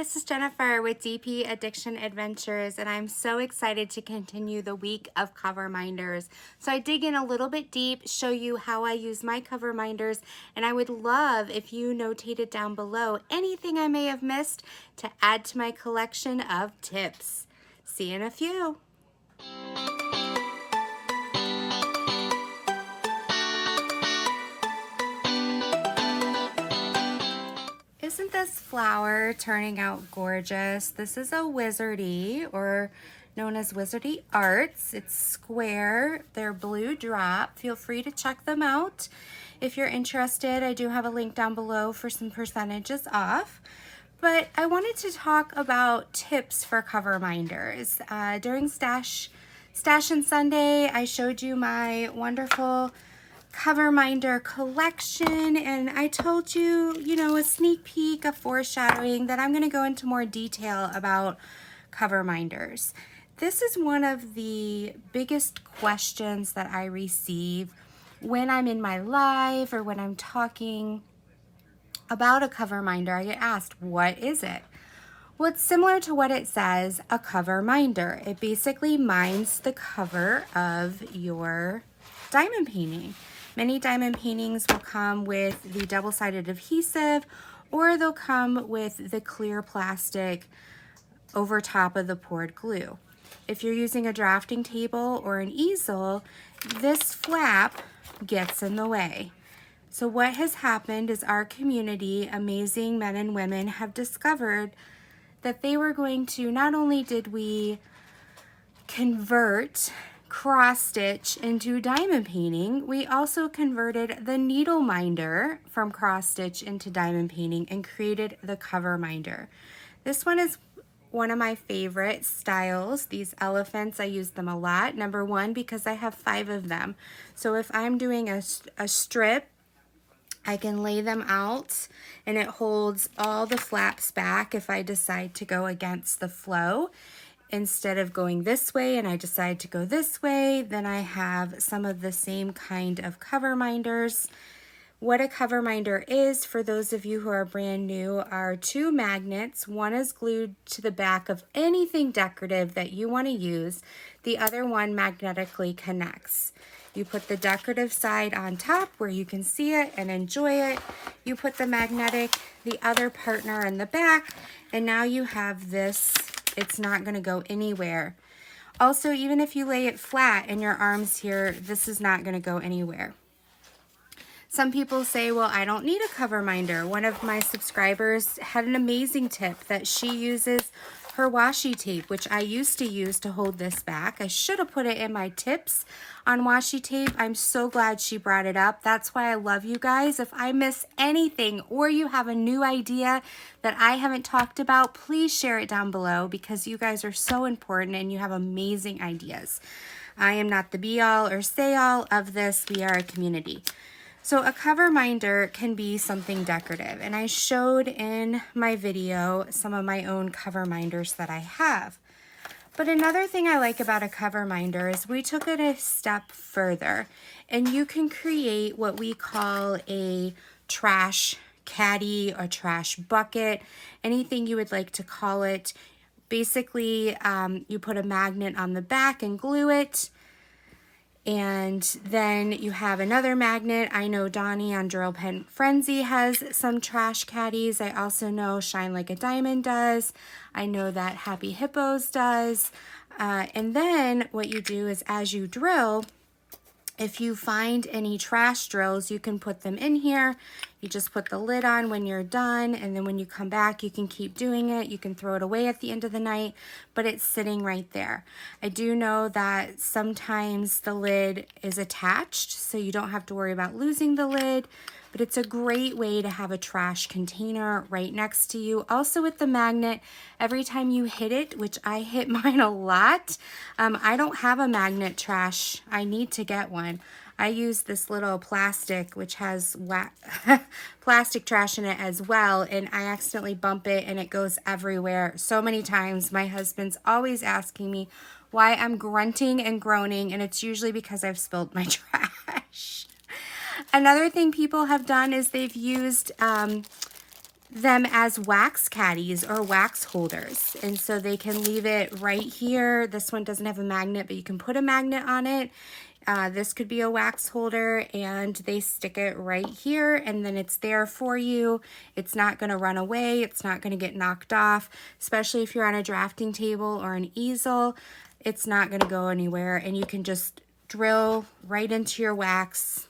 this is Jennifer with DP Addiction Adventures, and I'm so excited to continue the week of cover minders. So I dig in a little bit deep, show you how I use my cover minders, and I would love if you notated down below anything I may have missed to add to my collection of tips. See you in a few. Isn't this flower turning out gorgeous? This is a Wizardy, or known as Wizardy Arts. It's square. They're blue drop. Feel free to check them out. If you're interested, I do have a link down below for some percentages off. But I wanted to talk about tips for cover minders. During Stash and Sunday, I showed you my wonderful cover minder collection, and I told you, a sneak peek, a foreshadowing that I'm going to go into more detail about cover minders. This is one of the biggest questions that I receive when I'm in my live or when I'm talking about a cover minder. I get asked, what is it? Well, it's similar to what it says, a cover minder. It basically minds the cover of your diamond painting. Many diamond paintings will come with the double-sided adhesive, or they'll come with the clear plastic over top of the poured glue. If you're using a drafting table or an easel, this flap gets in the way. So what has happened is our community, amazing men and women, have discovered that they were going to, not only did we convert cross stitch into diamond painting, we also converted the needle minder from cross stitch into diamond painting and created the cover minder. This one is one of my favorite styles. These elephants, I use them a lot. Number one, because I have 5 of them. So if I'm doing a strip, I can lay them out and it holds all the flaps back if I decide to go against the flow. Instead of going this way and I decide to go this way, then I have some of the same kind of cover minders. What a cover minder is, for those of you who are brand new, are 2 magnets. One is glued to the back of anything decorative that you want to use. The other one magnetically connects. You put the decorative side on top where you can see it and enjoy it. You put the magnetic, the other partner in the back, and now you have this. It's not going to go anywhere. Also, even if you lay it flat in your arms here, this is not going to go anywhere. Some people say, well, I don't need a cover minder. One of my subscribers had an amazing tip that she uses her washi tape, which I used to use to hold this back. I should have put it in my tips on washi tape. I'm so glad she brought it up. That's why I love you guys. If I miss anything or you have a new idea that I haven't talked about, please share it down below, because you guys are so important and you have amazing ideas. I am not the be all or say all of this. We are a community. So a cover minder can be something decorative, and I showed in my video some of my own cover minders that I have. But another thing I like about a cover minder is we took it a step further, and you can create what we call a trash caddy or trash bucket, anything you would like to call it. Basically, you put a magnet on the back and glue it. And then you have another magnet. I know Donnie on DrillPenFrenzy has some trash caddies. I also know Shine Like a Diamond does. I know that Happy Hippos does. And then what you do is, as you drill, if you find any trash drills, you can put them in here. You just put the lid on when you're done, and then when you come back, you can keep doing it. You can throw it away at the end of the night, but it's sitting right there. I do know that sometimes the lid is attached, so you don't have to worry about losing the lid, but it's a great way to have a trash container right next to you. Also with the magnet, every time you hit it, which I hit mine a lot, I don't have a magnet trash. I need to get one. I use this little plastic, which has plastic trash in it as well, and I accidentally bump it and it goes everywhere so many times. My husband's always asking me why I'm grunting and groaning, and it's usually because I've spilled my trash. Another thing people have done is they've used them as wax caddies or wax holders. And so they can leave it right here. This one doesn't have a magnet, but you can put a magnet on it. This could be a wax holder, and they stick it right here, and then it's there for you. It's not going to run away. It's not going to get knocked off, especially if you're on a drafting table or an easel. It's not going to go anywhere, and you can just drill right into your wax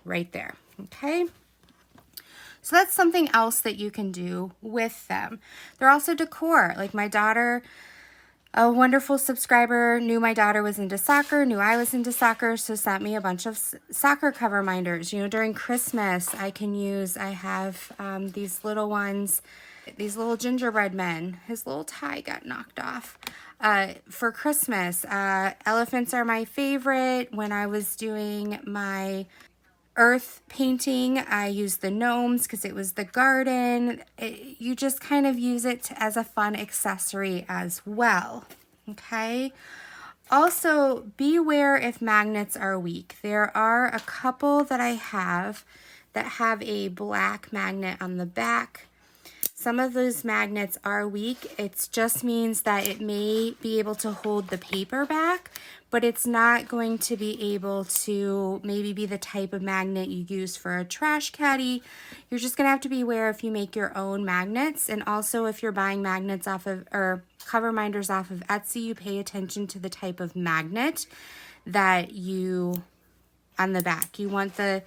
right there. Okay. So that's something else that you can do with them. They're also decor. Like my daughter, a wonderful subscriber, knew my daughter was into soccer, knew I was into soccer, so sent me a bunch of soccer cover minders. You know, during Christmas, I have these little ones, these little gingerbread men. His little tie got knocked off. For Christmas, elephants are my favorite. When I was doing my earth painting, I used the gnomes because it was the garden. You just kind of use it as a fun accessory as well. Okay. Also, beware if magnets are weak. There are a couple that I have that have a black magnet on the back. Some of those magnets are weak. It just means that it may be able to hold the paper back, but it's not going to be able to maybe be the type of magnet you use for a trash caddy. You're just gonna have to be aware if you make your own magnets, and also if you're buying magnets off of, or cover minders off of Etsy, you pay attention to the type of magnet that you, on the back. You want the,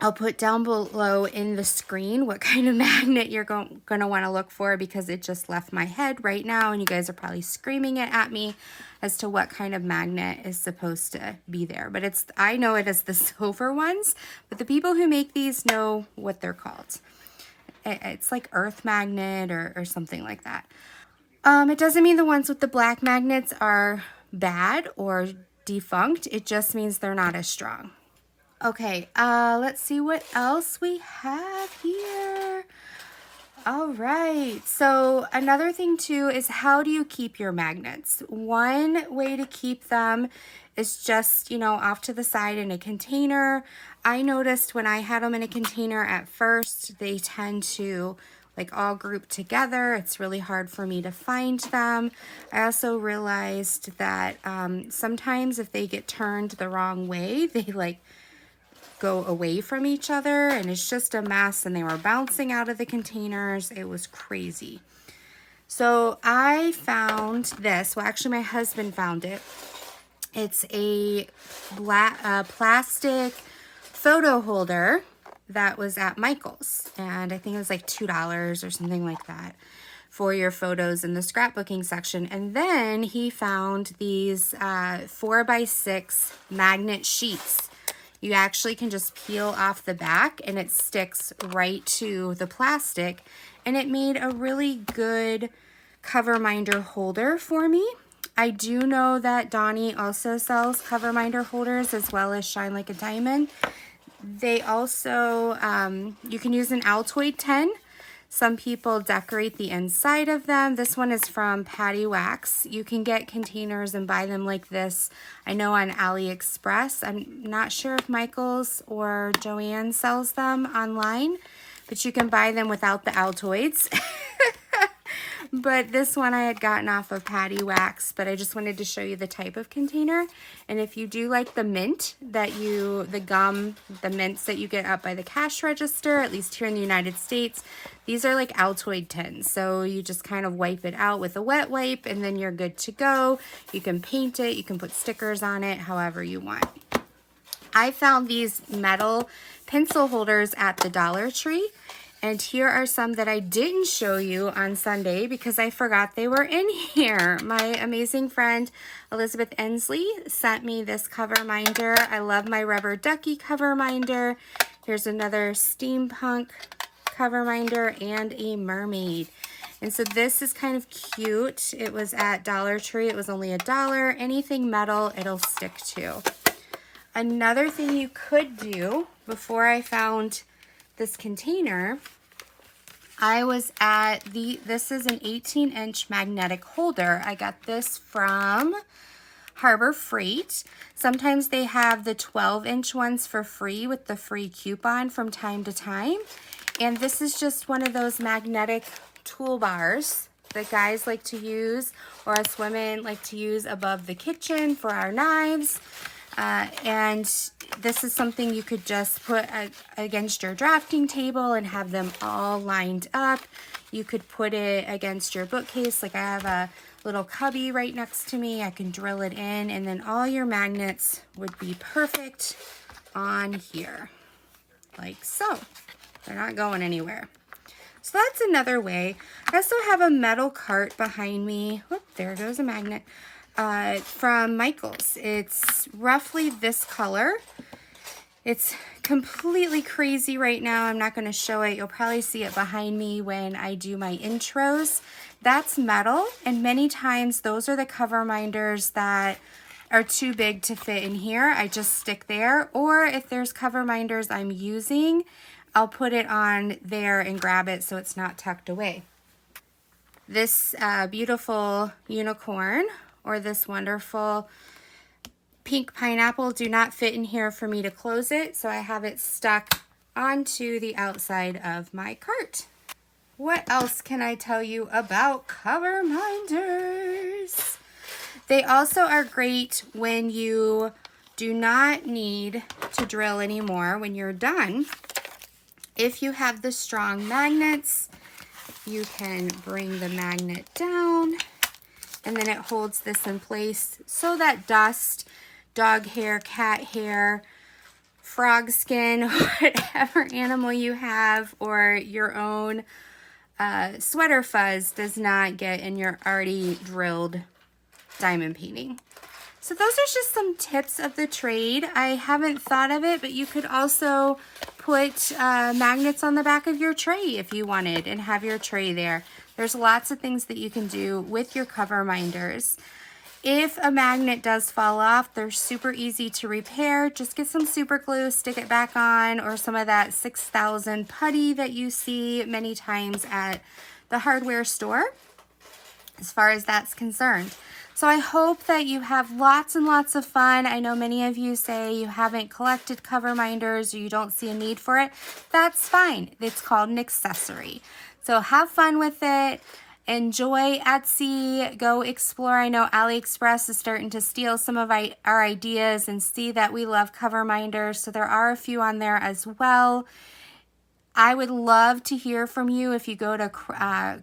I'll put down below in the screen what kind of magnet you're going to want to look for, because it just left my head right now and you guys are probably screaming it at me as to what kind of magnet is supposed to be there. But it's, I know it as the silver ones, but the people who make these know what they're called. It's like earth magnet or something like that. It doesn't mean the ones with the black magnets are bad or defunct. It just means they're not as strong. Okay, let's see what else we have here. All right, so another thing too is, how do you keep your magnets? One way to keep them is just, you know, off to the side in a container. I noticed when I had them in a container at first, they tend to like all group together. It's really hard for me to find them. I also realized that sometimes if they get turned the wrong way, they like go away from each other and it's just a mess, and they were bouncing out of the containers. It was crazy. So I found this. Well, actually my husband found it. It's a plastic photo holder that was at Michael's, and I think it was like $2 or something like that for your photos in the scrapbooking section. And then he found these 4x6 magnet sheets. You actually can just peel off the back and it sticks right to the plastic, and it made a really good cover minder holder for me. I do know that Donnie also sells cover minder holders as well as Shine Like a Diamond. They also, you can use an Altoid tin. Some people decorate the inside of them. This one is from Patty Wax. You can get containers and buy them like this, I know, on AliExpress. I'm not sure if Michael's or Joanne sells them online, but you can buy them without the Altoids. But this one I had gotten off of Patty Wax, but I just wanted to show you the type of container. And if you do like the mint that the gum, the mints that you get up by the cash register, at least here in the United States, these are like Altoid tins. So you just kind of wipe it out with a wet wipe and then you're good to go. You can paint it, you can put stickers on it, however you want. I found these metal pencil holders at the Dollar Tree. And here are some that I didn't show you on Sunday because I forgot they were in here. My amazing friend Elizabeth Ensley sent me this cover minder. I love my rubber ducky cover minder. Here's another steampunk cover minder and a mermaid. And so this is kind of cute. It was at Dollar Tree. It was only $1. Anything metal, it'll stick to. Another thing you could do before I found this container, I was at this is an 18-inch magnetic holder. I got this from Harbor Freight. Sometimes they have the 12-inch ones for free with the free coupon from time to time. And this is just one of those magnetic toolbars that guys like to use, or us women like to use above the kitchen for our knives. And this is something you could just put against your drafting table and have them all lined up. You could put it against your bookcase. Like I have a little cubby right next to me. I can drill it in, and then all your magnets would be perfect on here, like so. They're not going anywhere. So that's another way. I also have a metal cart behind me. Whoop, there goes a magnet. From Michaels. It's roughly this color. It's completely crazy right now. I'm not going to show it. You'll probably see it behind me when I do my intros. That's metal, and many times those are the cover minders that are too big to fit in here. I just stick there, or if there's cover minders I'm using, I'll put it on there and grab it so it's not tucked away. This beautiful unicorn, or this wonderful pink pineapple, do not fit in here for me to close it, so I have it stuck onto the outside of my cart. What else can I tell you about cover minders? They also are great when you do not need to drill anymore when you're done. If you have the strong magnets, you can bring the magnet down, and then it holds this in place so that dust, dog hair, cat hair, frog skin, whatever animal you have, or your own sweater fuzz does not get in your already drilled diamond painting. So those are just some tips of the trade. I haven't thought of it, but you could also put magnets on the back of your tray if you wanted and have your tray there. There's lots of things that you can do with your cover minders. If a magnet does fall off, they're super easy to repair. Just get some super glue, stick it back on, or some of that 6,000 putty that you see many times at the hardware store, as far as that's concerned. So I hope that you have lots and lots of fun. I know many of you say you haven't collected cover minders or you don't see a need for it. That's fine. It's called an accessory. So have fun with it. Enjoy Etsy. Go explore. I know AliExpress is starting to steal some of our ideas and see that we love cover minders. So there are a few on there as well. I would love to hear from you if you go to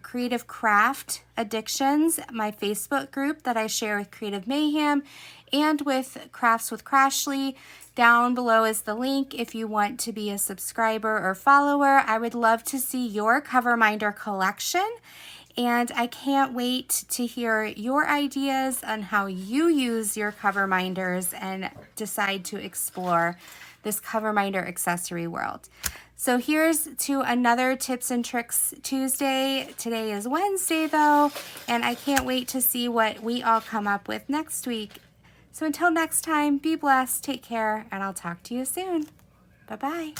Creative Craft Addictions, my Facebook group that I share with Creative Mayhem and with Crafts with Crashly. Down below is the link if you want to be a subscriber or follower. I would love to see your cover minder collection, and I can't wait to hear your ideas on how you use your cover minders and decide to explore this cover minder accessory world. So here's to another Tips and Tricks Tuesday. Today is Wednesday though, and I can't wait to see what we all come up with next week. So until next time, be blessed, take care, and I'll talk to you soon. Bye-bye.